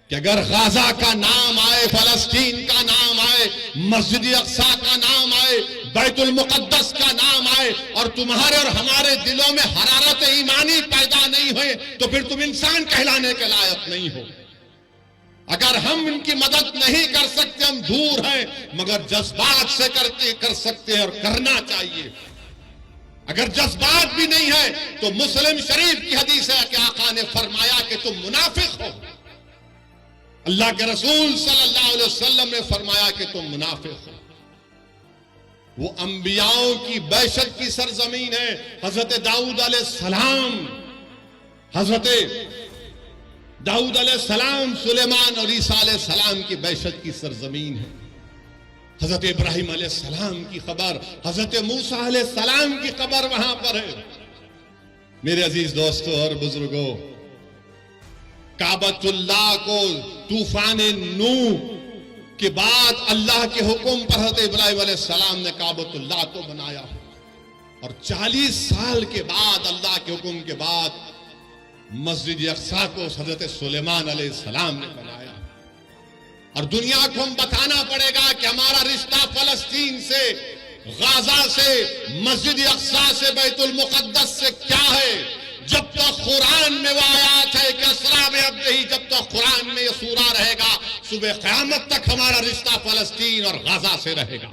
کہ اگر غزہ کا نام آئے، فلسطین کا نام آئے، مسجد اقصی کا نام آئے، بیت المقدس کا نام آئے، اور تمہارے اور ہمارے دلوں میں حرارت ایمانی پیدا نہیں ہوئے، تو پھر تم انسان کہلانے کے لائق نہیں ہو۔ اگر ہم ان کی مدد نہیں کر سکتے، ہم دور ہیں، مگر جذبات سے کر سکتے ہیں اور کرنا چاہیے۔ اگر جذبات بھی نہیں ہے تو مسلم شریف کی حدیث ہے کہ آقا نے فرمایا کہ تم منافق ہو۔ اللہ کے رسول صلی اللہ علیہ وسلم نے فرمایا کہ تم منافق ہو۔ وہ انبیاءوں کی بیشت کی سرزمین ہے۔ حضرت داؤد علیہ السلام، حضرت داؤد علیہ السلام، سلیمان اور عیسیٰ علیہ السلام کی بیشت کی سرزمین ہے۔ حضرت ابراہیم علیہ السلام کی قبر، حضرت موسیٰ علیہ السلام کی قبر وہاں پر ہے۔ میرے عزیز دوستو اور بزرگوں، کعبۃ اللہ کو طوفان نوح کے بعد اللہ کے حکم پر حضرت ابراہیم علیہ السلام نے کعبۃ اللہ کو بنایا، اور 40 سال کے بعد اللہ کے حکم کے بعد مسجد اقصی کو حضرت سلیمان علیہ السلام نے بنایا۔ اور دنیا کو ہم بتانا پڑے گا کہ ہمارا رشتہ فلسطین سے، غزہ سے، مسجد اقصی سے، بیت المقدس سے کیا ہے۔ جب تک قرآن میں وہ آیات ہے کہ اسریٰ بعبدہ، جب تک قرآن میں یہ سورہ رہے گا، صبح قیامت تک ہمارا رشتہ فلسطین اور غزہ سے رہے گا۔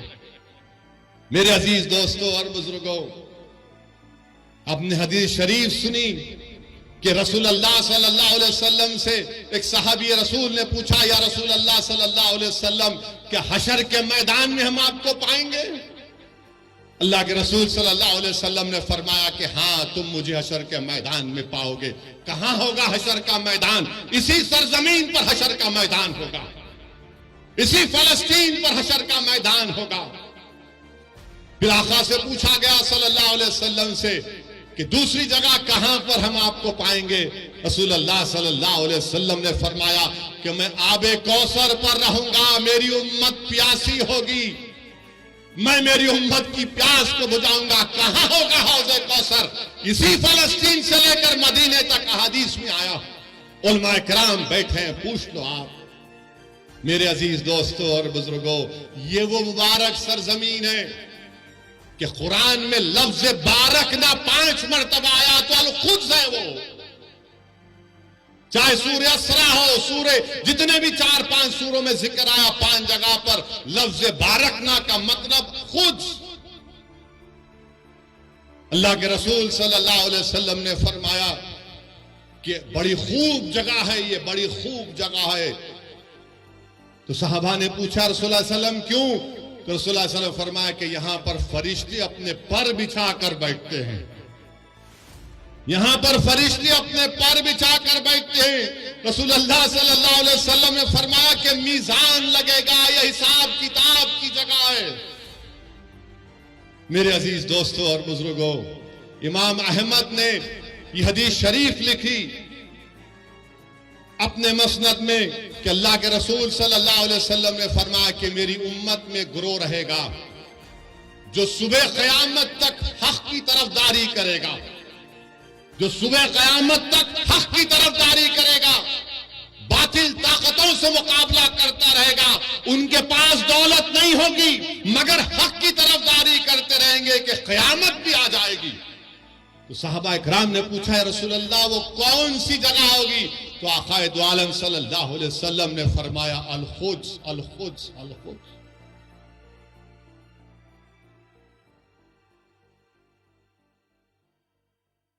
میرے عزیز دوستو اور بزرگوں، آپ نے حدیث شریف سنی کہ رسول اللہ صلی اللہ علیہ وسلم سے ایک صحابی رسول نے پوچھا، یا رسول اللہ صلی اللہ علیہ وسلم، کہ حشر کے میدان میں ہم آپ کو پائیں گے؟ اللہ کے رسول صلی اللہ علیہ وسلم نے فرمایا کہ ہاں، تم مجھے حشر کے میدان میں پاؤ گے۔ کہاں ہوگا حشر کا میدان؟ اسی سرزمین پر حشر کا میدان ہوگا، اسی فلسطین پر حشر کا میدان ہوگا۔ پھر آقا سے پوچھا گیا صلی اللہ علیہ وسلم سے کہ دوسری جگہ کہاں پر ہم آپ کو پائیں گے؟ رسول اللہ صلی اللہ علیہ وسلم نے فرمایا کہ میں آب کوثر پر رہوں گا، میری امت پیاسی ہوگی، میں میری امت کی پیاس کو بجھاؤں گا۔ کہاں ہوگا حوض کوثر؟ اسی فلسطین سے لے کر مدینے تک احادیث میں آیا۔ علماء کرام بیٹھے ہیں، پوچھ لو آپ۔ میرے عزیز دوستو اور بزرگوں، یہ وہ مبارک سرزمین ہے کہ قرآن میں لفظ بارک نہ 5 مرتبہ آیا تو القدس ہے وہ۔ چاہے سورہ اسراء ہو، سورہ جتنے بھی 4-5 سوروں میں ذکر آیا، 5 جگہ پر لفظ بارکنا کا مطلب خود۔ اللہ کے رسول صلی اللہ علیہ وسلم نے فرمایا کہ بڑی خوب جگہ ہے یہ، بڑی خوب جگہ ہے۔ تو صحابہ نے پوچھا رسول اللہ علیہ وسلم کیوں؟ تو رسول اللہ صلی اللہ علیہ وسلم نے فرمایا کہ یہاں پر فرشتے اپنے پر بچھا کر بیٹھتے ہیں، یہاں پر فرشتے اپنے پر بچھا کر بیٹھتے ہیں۔ رسول اللہ صلی اللہ علیہ وسلم نے فرمایا کہ میزان لگے گا، یہ حساب کتاب کی جگہ ہے۔ میرے عزیز دوستو اور بزرگوں، امام احمد نے یہ حدیث شریف لکھی اپنے مسند میں کہ اللہ کے رسول صلی اللہ علیہ وسلم نے فرمایا کہ میری امت میں گروہ رہے گا جو صبح قیامت تک حق کی طرفداری کرے گا، جو صبح قیامت تک حق کی طرفداری کرے گا، باطل طاقتوں سے مقابلہ کرتا رہے گا۔ ان کے پاس دولت نہیں ہوگی مگر حق کی طرفداری کرتے رہیں گے کہ قیامت بھی آ جائے گی۔ تو صحابہ اکرام نے پوچھا، یا رسول اللہ وہ کون سی جگہ ہوگی؟ تو آقا دو عالم صلی اللہ علیہ وسلم نے فرمایا القدس، القدس، القدس۔